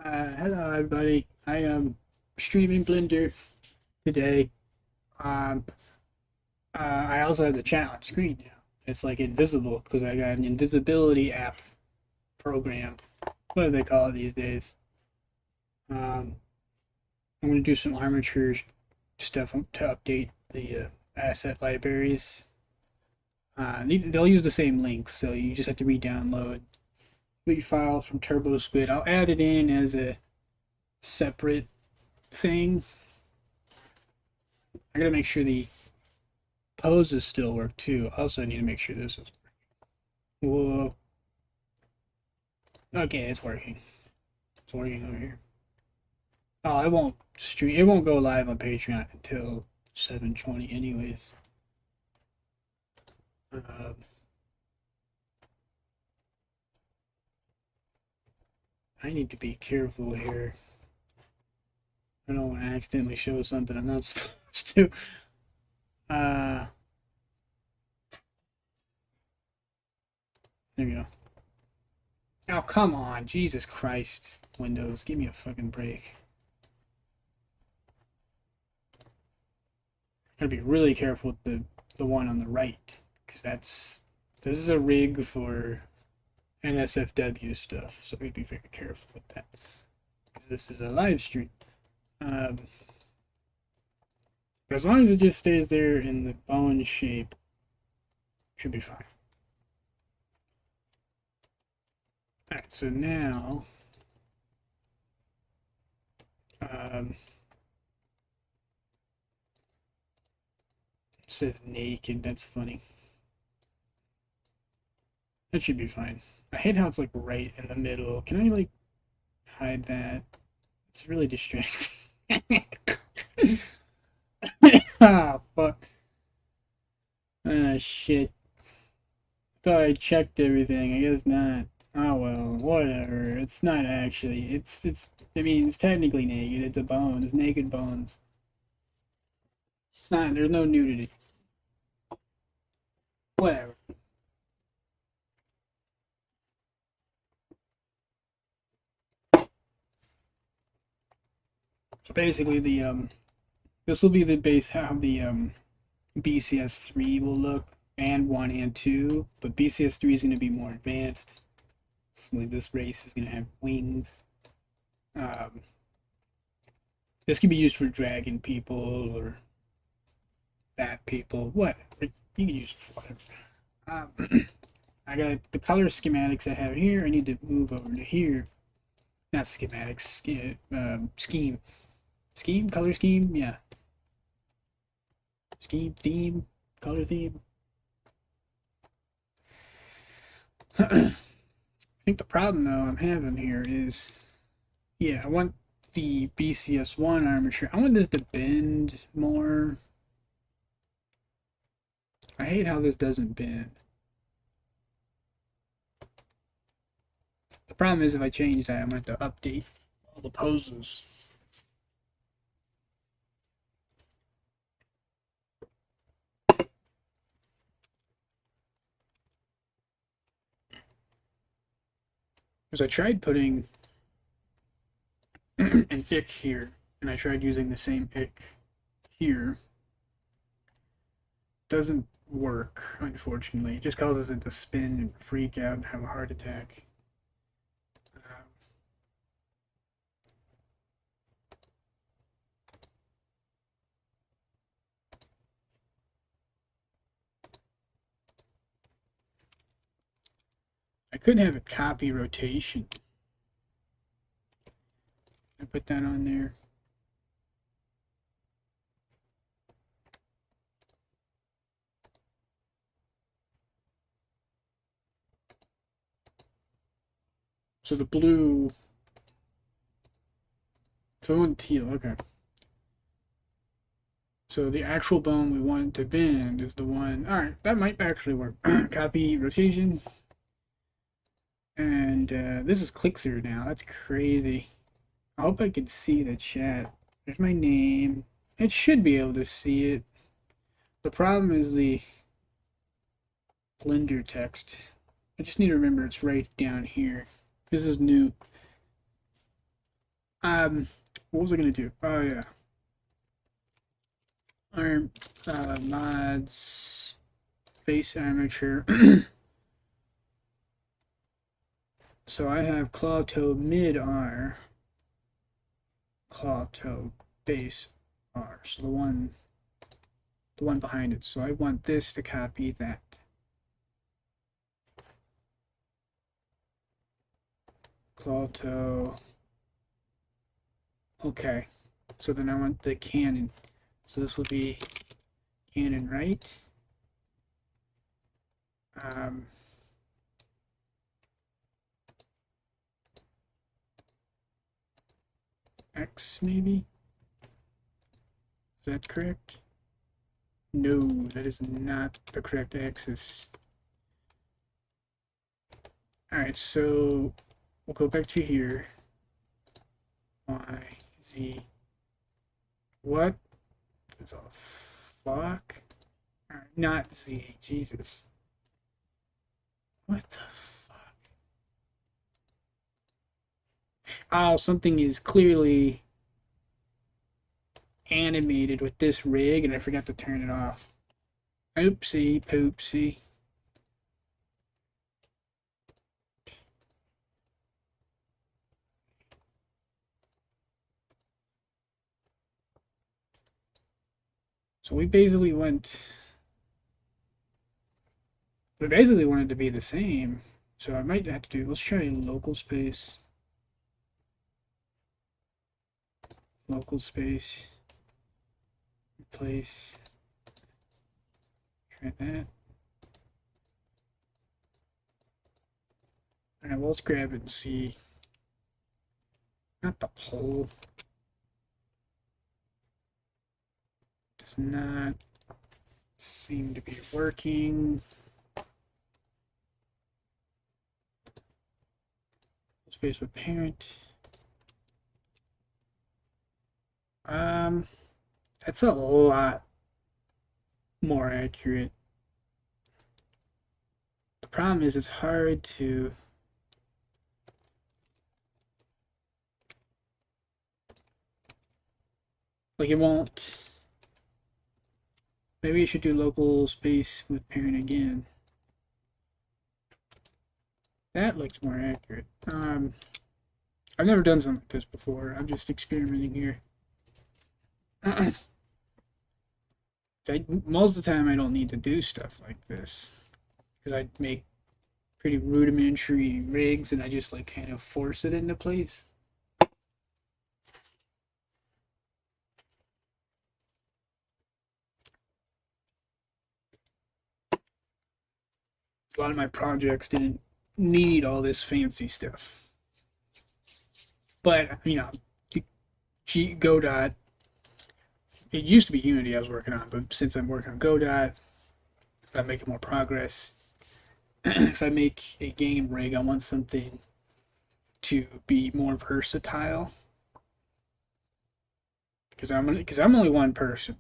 Hello everybody. I am streaming Blender today. Um, I also have the chat on screen now. It's like invisible because I got an invisibility app program. What do they call it these days? Um, I'm gonna do some armature stuff to update the asset libraries. They'll use the same links, so you just have to re-download the file from Turbo Squid. I'll add it in as a separate thing. I gotta make sure the poses still work too. Also, I need to make sure this is. Whoa. Okay, it's working. It's working over here. Oh, it won't stream. It won't go live on Patreon until 7:20, anyways. Um, I need to be careful here. I don't want to accidentally show something I'm not supposed to. Uh, there we go. Oh, come on, Jesus Christ, Windows, give me a fucking break. Gotta be really careful with the one on the right, because this is a rig for NSFW stuff, so we'd be very careful with that. Because this is a live stream. But as long as it just stays there in the bone shape, should be fine. Alright, so now it says naked, that's funny. That should be fine. I hate how it's like right in the middle. Can I like hide that? It's really distracting. Ah, fuck. Ah, shit. Thought I checked everything. I guess not. Oh well, whatever. It's not actually. I mean, it's technically naked. It's a bone. It's naked bones. It's not. There's no nudity. Whatever. So basically, this will be the base how the BCS3 will look, and 1 and 2. But BCS3 is going to be more advanced. So this race is going to have wings. Um, this can be used for dragon people or bat people. Whatever. You can use it for whatever. I got the color schematics I have here. I need to move over to here. Not schematics, scheme. Scheme? Color scheme? Yeah. Scheme, theme, color theme. I think the problem, though, I'm having here is, yeah, I want the BCS01 armature. I want this to bend more. I hate how this doesn't bend. The problem is if I change that, I'm going to have to update all the poses. Because I tried putting an ick here, and I tried using the same ick here. Doesn't work, unfortunately. It just causes it to spin and freak out and have a heart attack. I could have a copy rotation. I put that on there. So the blue. So we want teal, okay. So the actual bone we want to bend is the one. Alright, that might actually work. Copy rotation. And this is click through now. That's crazy. I hope I can see the chat. There's my name. It should be able to see it. The problem is the Blender text. I just need to remember it's right down here. This is new. what was I gonna do? Oh yeah, arm mods base armature. So I have claw toe mid R, claw toe base R. So the one behind it. So I want this to copy that. Claw toe. Okay. So then I want the cannon. So this will be cannon right. Um, X maybe? Is that correct? No, that is not the correct axis. Alright, so we'll go back to here. Y, Z. What the fuck? Not Z, Jesus. What the fuck? Oh, something is clearly animated with this rig and I forgot to turn it off. Oopsie poopsie. So we basically wanted to be the same. So I might have to do, let's try local space, replace, try that. Alright, well, let's grab it and see. Not the pole. Does not seem to be working. Space with parent. That's a lot more accurate. The problem is it's hard to like it won't. Maybe you should do local space with parent again. That looks more accurate. I've never done something like this before. I'm just experimenting here. Most of the time I don't need to do stuff like this because I make pretty rudimentary rigs and I just like kind of force it into place. A lot of my projects didn't need all this fancy stuff. But, you know, Godot, it used to be Unity I was working on, but since I'm working on Godot, I'm making more progress. If I make a game rig, I want something to be more versatile. Because I'm only one person.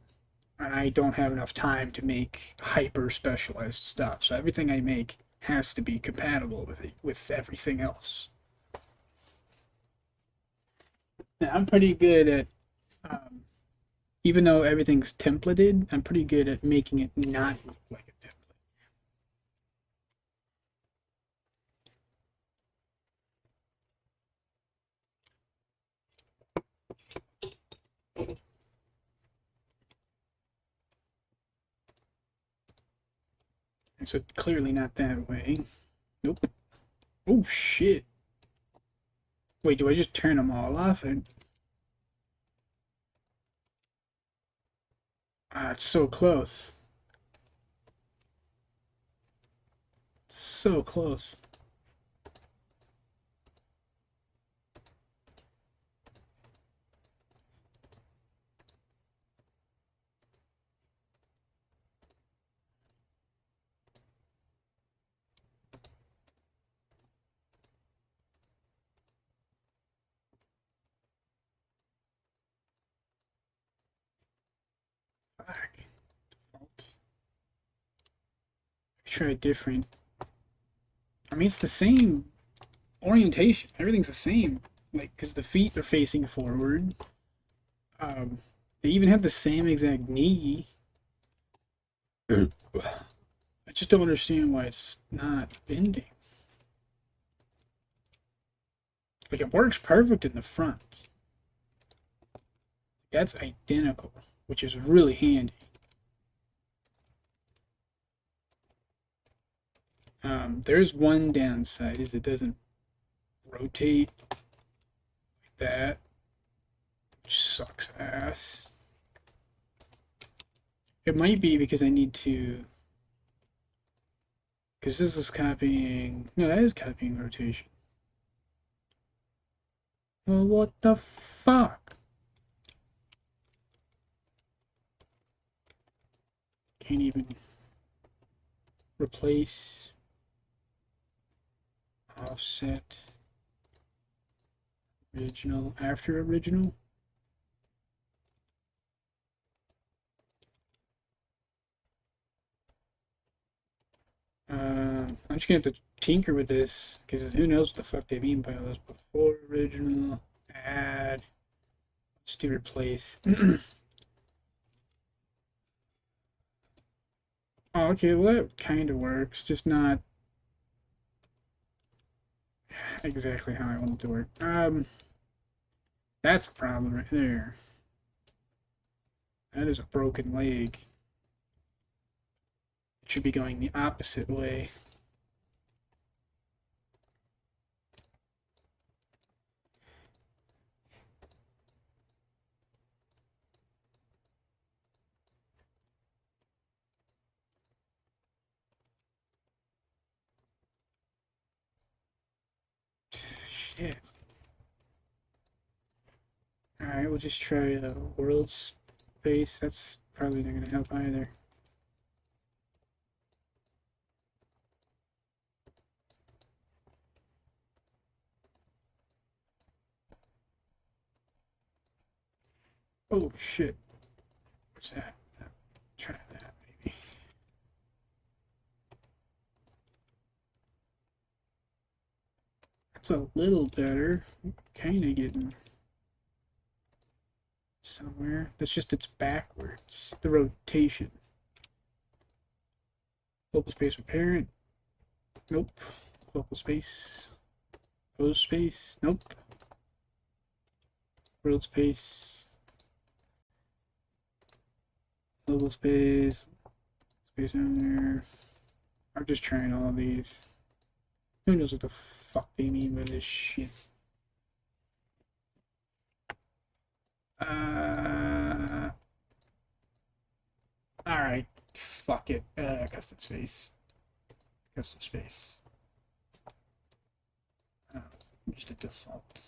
And I don't have enough time to make hyper specialized stuff. So everything I make has to be compatible with everything else. And I'm pretty good at, even though everything's templated, I'm pretty good at making it not look like a template. So clearly not that way. Nope. Oh shit. Wait, do I just turn them all off? It's so close. So close. Fuck. Default. Try different. I mean, it's the same orientation. Everything's the same. like, because the feet are facing forward. They even have the same exact knee. I just don't understand why it's not bending. Like, it works perfect in the front. That's identical, which is really handy. There's one downside, is it doesn't rotate like that, which sucks ass. It might be because I need to, because this is copying, no, that is copying rotation. Well, what the fuck? Can't even replace, offset, original, after original. I'm just gonna have to tinker with this, because who knows what the fuck they mean by all this. Before original, add, let's do replace. Oh, okay, well that kind of works, just not exactly how I want it to work. That's a problem right there. That is a broken leg. It should be going the opposite way. Shit. Alright, we'll just try the world space. That's probably not gonna help either. Oh shit. What's that? Try that maybe. That's a little better. Kinda getting somewhere. That's just it's backwards. The rotation. Local space with parent. Nope. Local space. Pose space. Nope. World space. Local space. Space down there. I'm just trying all of these. Who knows what the fuck they mean by this shit? Alright. Fuck it. Custom space. Custom space. Just a default.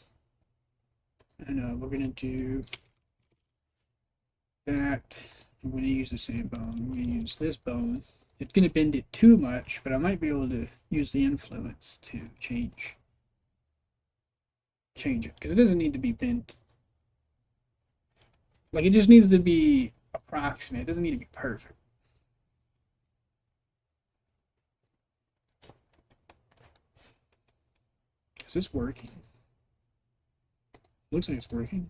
And we're gonna do that. I'm gonna use the same bone. I'm gonna use this bone. It's gonna bend it too much, but I might be able to use the influence to change it, because it doesn't need to be bent. Like, it just needs to be approximate. It doesn't need to be perfect. Is this working? Looks like it's working.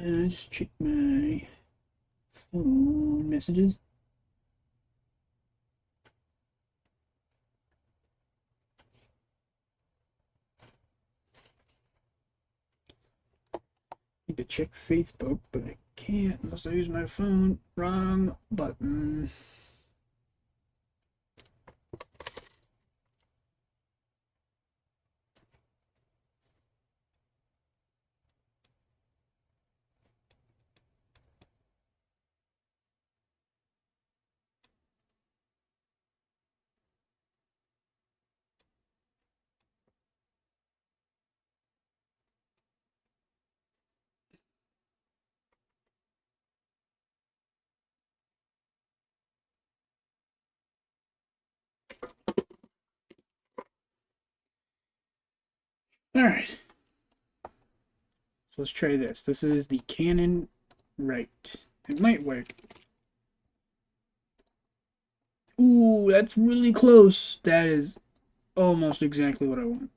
Just check my phone messages. I need to check Facebook, but I can't unless I use my phone. Wrong button. Alright, so let's try this. This is the Canon right. It might work. Ooh, that's really close. That is almost exactly what I want.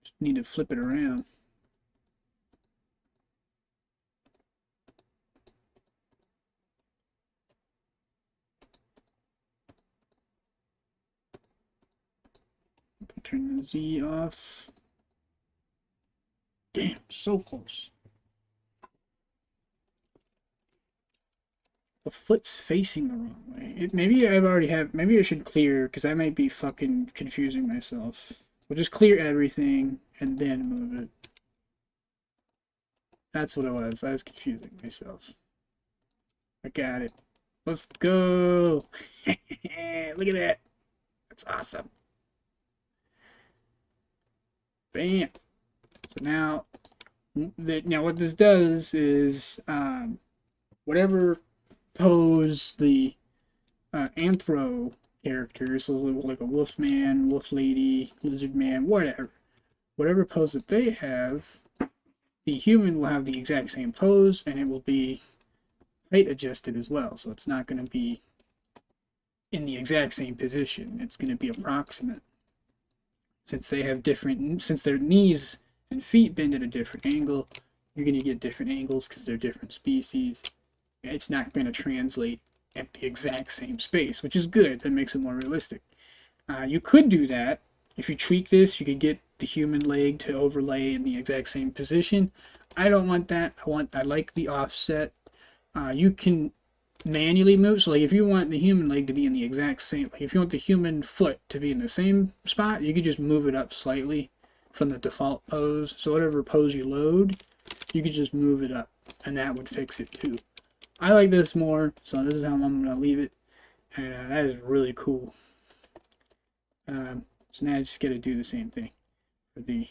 Just need to flip it around. Turn the Z off. Damn, so close. The foot's facing the wrong way. Maybe I've already have. Maybe I should clear because I might be fucking confusing myself. We'll just clear everything and then move it. That's what it was. I was confusing myself. I got it. Let's go. Look at that. That's awesome. Bam. So now, what this does is whatever pose the anthro characters, so like a wolf man, wolf lady, lizard man, whatever pose that they have, the human will have the exact same pose, and it will be height adjusted as well. So it's not going to be in the exact same position. It's going to be approximate. Since their knees and feet bend at a different angle, you're going to get different angles because they're different species. It's not going to translate at the exact same space, which is good. That makes it more realistic. You could do that. If you tweak this, you could get the human leg to overlay in the exact same position. I don't want that. I like the offset. You can manually move. So like if you want the human leg to be in the exact same, like if you want the human foot to be in the same spot, you could just move it up slightly from the default pose. So whatever pose you load, you could just move it up, and that would fix it too. I like this more, so this is how I'm gonna leave it, and that is really cool. So now I just gotta do the same thing for the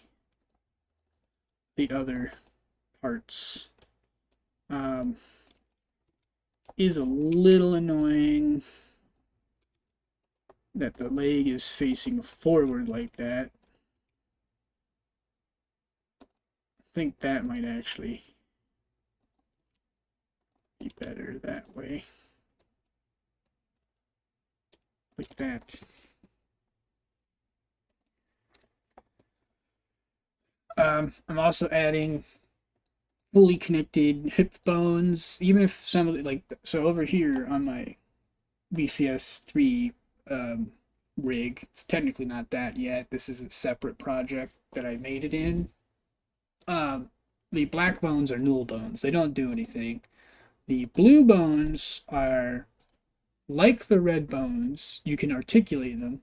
other parts. Is a little annoying that the leg is facing forward like that. I think that might actually be better that way. Like that. I'm also adding fully connected hip bones, even if some of it, so over here on my BCS3 rig, it's technically not that yet. This is a separate project that I made it in. The black bones are null bones. They don't do anything. The blue bones are like the red bones. You can articulate them.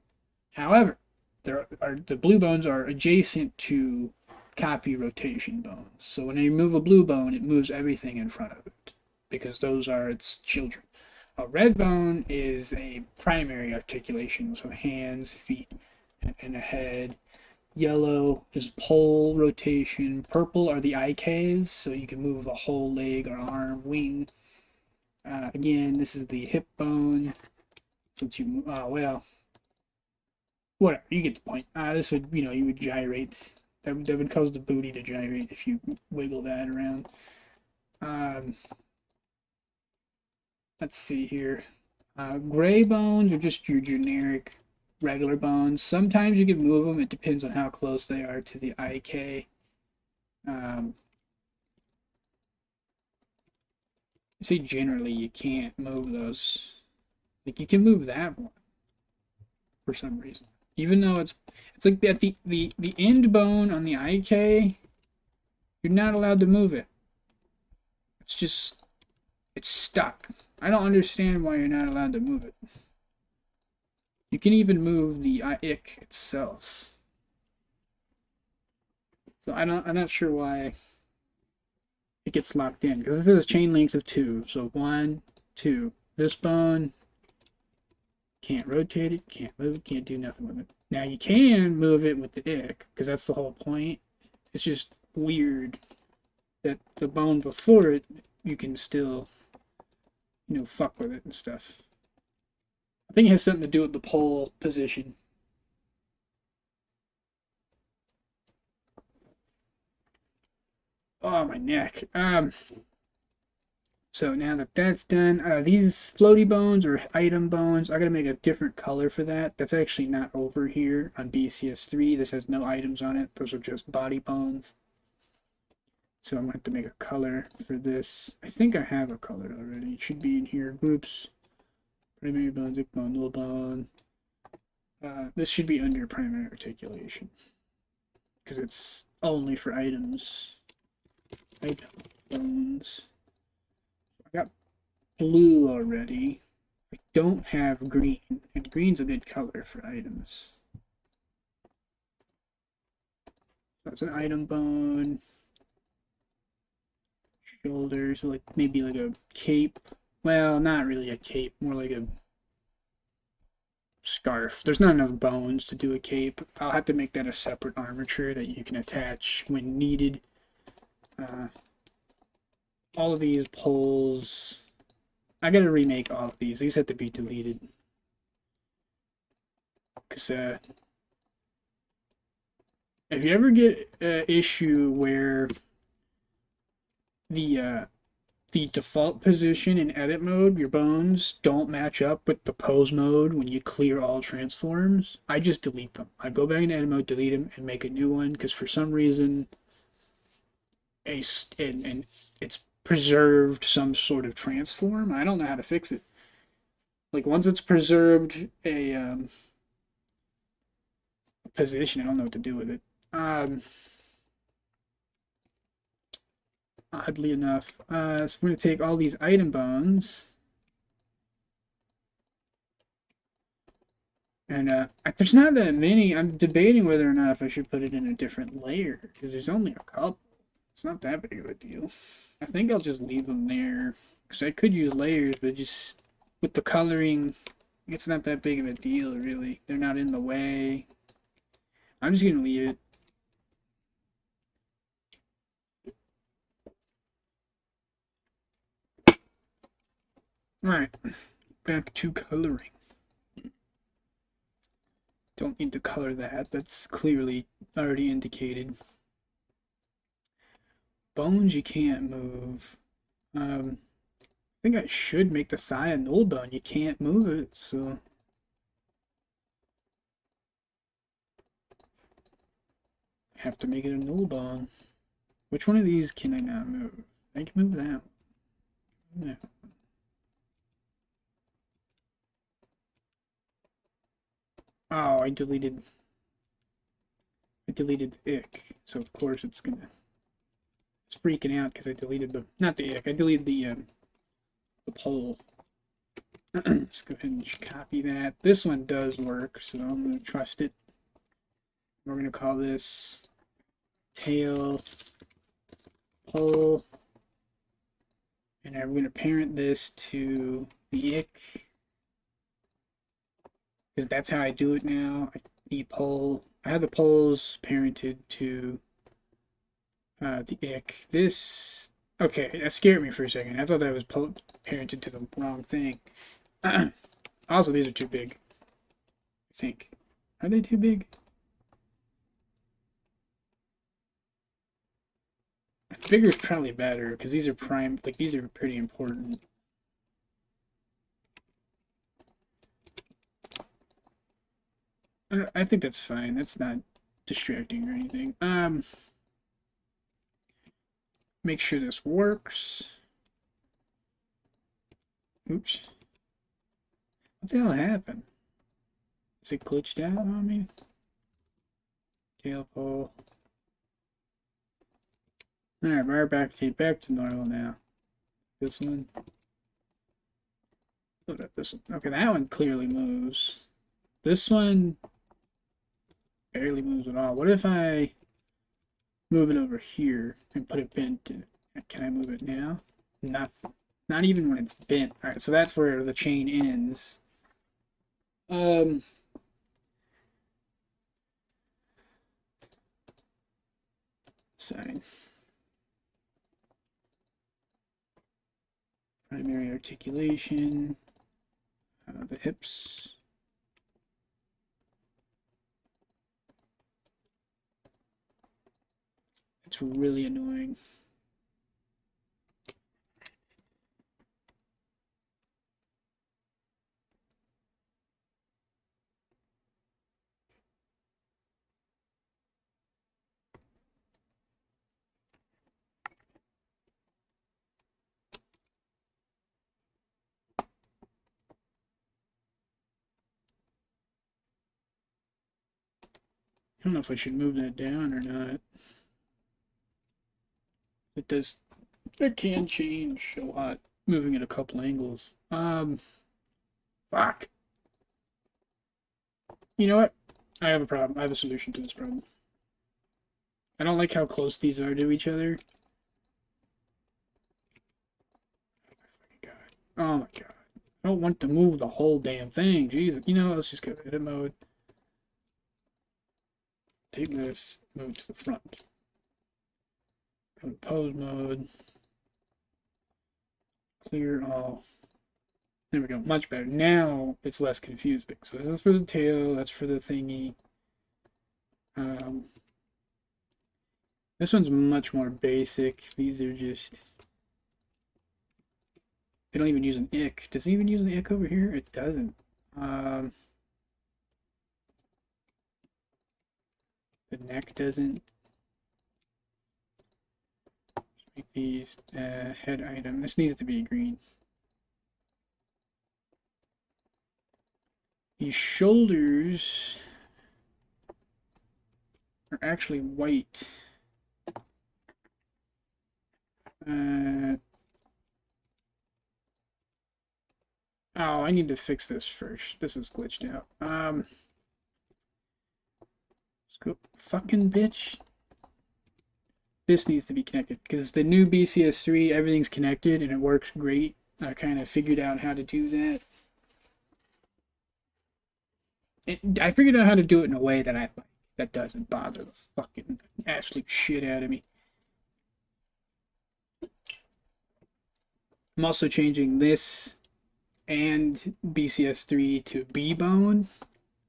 However, the blue bones are adjacent to copy rotation bones. So when you move a blue bone, it moves everything in front of it because those are its children. A red bone is a primary articulation, so hands, feet, and a head. Yellow is pole rotation. Purple are the IKs, so you can move a whole leg or arm, wing. Again, this is the hip bone. Since you, well, whatever, you get the point. This would, you would gyrate. That would cause the booty to gyrate if you wiggle that around. Let's see here. Gray bones are just your generic regular bones. Sometimes you can move them. It depends on how close they are to the IK. See, generally you can't move those. Like you can move that one for some reason, even though it's like at the end bone on the IK. You're not allowed to move it. It's just it's stuck. I don't understand why you're not allowed to move it. You can even move the ick itself. So I'm not sure why it gets locked in because this is a chain length of 2. So 1, 2. This bone can't rotate it, can't move it, can't do nothing with it. Now you can move it with the ick because that's the whole point. It's just weird that the bone before it you can still fuck with it and stuff. I think it has something to do with the pole position. Oh, my neck. So now that that's done, these floaty bones or item bones, I gotta make a different color for that. That's actually not over here on BCS3. This has no items on it. Those are just body bones. So I'm gonna have to make a color for this. I think I have a color already. It should be in here. Groups, primary bone, zip bone, null bone. This should be under primary articulation because it's only for items. Item bones. I got blue already. I don't have green, and green's a good color for items. That's an item bone. Shoulders, like maybe like a cape. Well, not really a cape, more like a scarf. There's not enough bones to do a cape. I'll have to make that a separate armature that you can attach when needed. All of these poles, I gotta remake all of these. These have to be deleted. Because if you ever get an issue where the default position in edit mode, your bones don't match up with the pose mode when you clear all transforms, I just delete them. I go back in edit mode, delete them, and make a new one because for some reason and it's preserved some sort of transform. I don't know how to fix it. Like once it's preserved a position, I don't know what to do with it. Oddly enough, so we're gonna take all these item bones. And there's not that many. I'm debating whether or not if I should put it in a different layer because there's only a couple. It's not that big of a deal. I think I'll just leave them there because I could use layers, but just with the coloring, it's not that big of a deal, really. They're not in the way. I'm just gonna leave it. Alright, back to coloring. Don't need to color that. That's clearly already indicated. Bones you can't move. I think I should make the thigh a null bone. You can't move it, so I have to make it a null bone. Which one of these can I not move? I can move that one. Yeah. Oh, I deleted the ick. So of course it's freaking out because I deleted the not the ick. I deleted the pole. Let's go ahead and copy that. This one does work, so I'm gonna trust it. We're gonna call this tail pole, and I'm gonna parent this to the ick because that's how I do it now. The pole. I have the poles parented to the ick. This. Okay, that scared me for a second. I thought that was parented to the wrong thing. Also, these are too big. I think. Are they too big? Bigger is probably better because these are prime. Like these are pretty important. I think that's fine. That's not distracting or anything. Make sure this works. Oops. What the hell happened? Is it glitched out on me? Tail pole. Alright, we're back to normal now. This one. Look at this one. Okay, that one clearly moves. This one barely moves at all. What if I move it over here and put it bent? Can I move it now? Nothing. Not even when it's bent. Alright, so that's where the chain ends. Side. Primary articulation. The hips. It's really annoying. I don't know if I should move that down or not. It does. It can change a lot, moving at a couple angles. Fuck. You know what? I have a problem. I have a solution to this problem. I don't like how close these are to each other. Oh my god. I don't want to move the whole damn thing. Jesus. You know, let's just go to edit mode. Take this, move to the front. Go to pose mode. Clear all. There we go. Much better. Now it's less confusing. So this is for the tail. That's for the thingy. This one's much more basic. These are just... They don't even use an ick. Does it even use an ick over here? It doesn't. The neck doesn't. Let's make these head item. This needs to be green. These shoulders are actually white. Oh, I need to fix this first. This is glitched out. Let's go. Fucking bitch. This needs to be connected because the new BCS3, everything's connected and it works great. I kind of figured out how to do that. I figured out how to do it in a way that I like, that doesn't bother the fucking absolute shit out of me. I'm also changing this and BCS3 to B-bone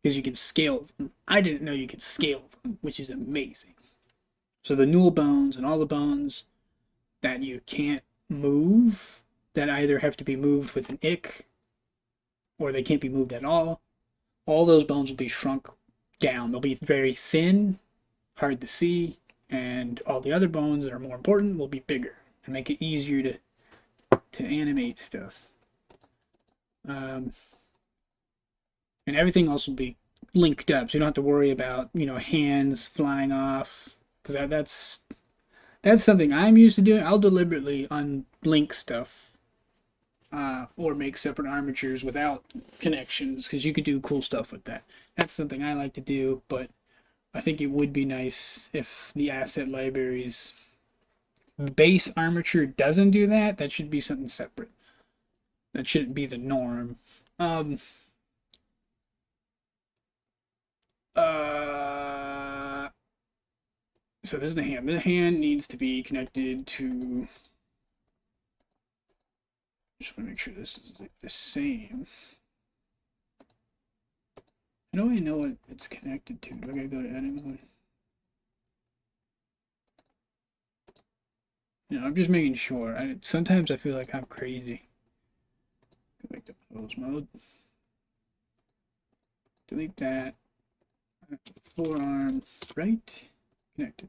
because you can scale them. I didn't know you could scale them, which is amazing. So the null bones and all the bones that you can't move, that either have to be moved with an ick or they can't be moved at all those bones will be shrunk down. They'll be very thin, hard to see, and all the other bones that are more important will be bigger and make it easier to animate stuff. And everything else will be linked up, so you don't have to worry about, you know, hands flying off, because that's something I'm used to doing. I'll deliberately unlink stuff or make separate armatures without connections, because you could do cool stuff with that. That's something I like to do, but I think it would be nice if the asset library's base armature doesn't do that. That should be something separate. That shouldn't be the norm. So this is the hand. The hand needs to be connected to... Just want to make sure this is like the same. How do I know what it's connected to? Do I gotta go to edit mode? No, I'm just making sure. Sometimes I feel like I'm crazy. Make the pose mode. Delete that. Forearm right. Connected.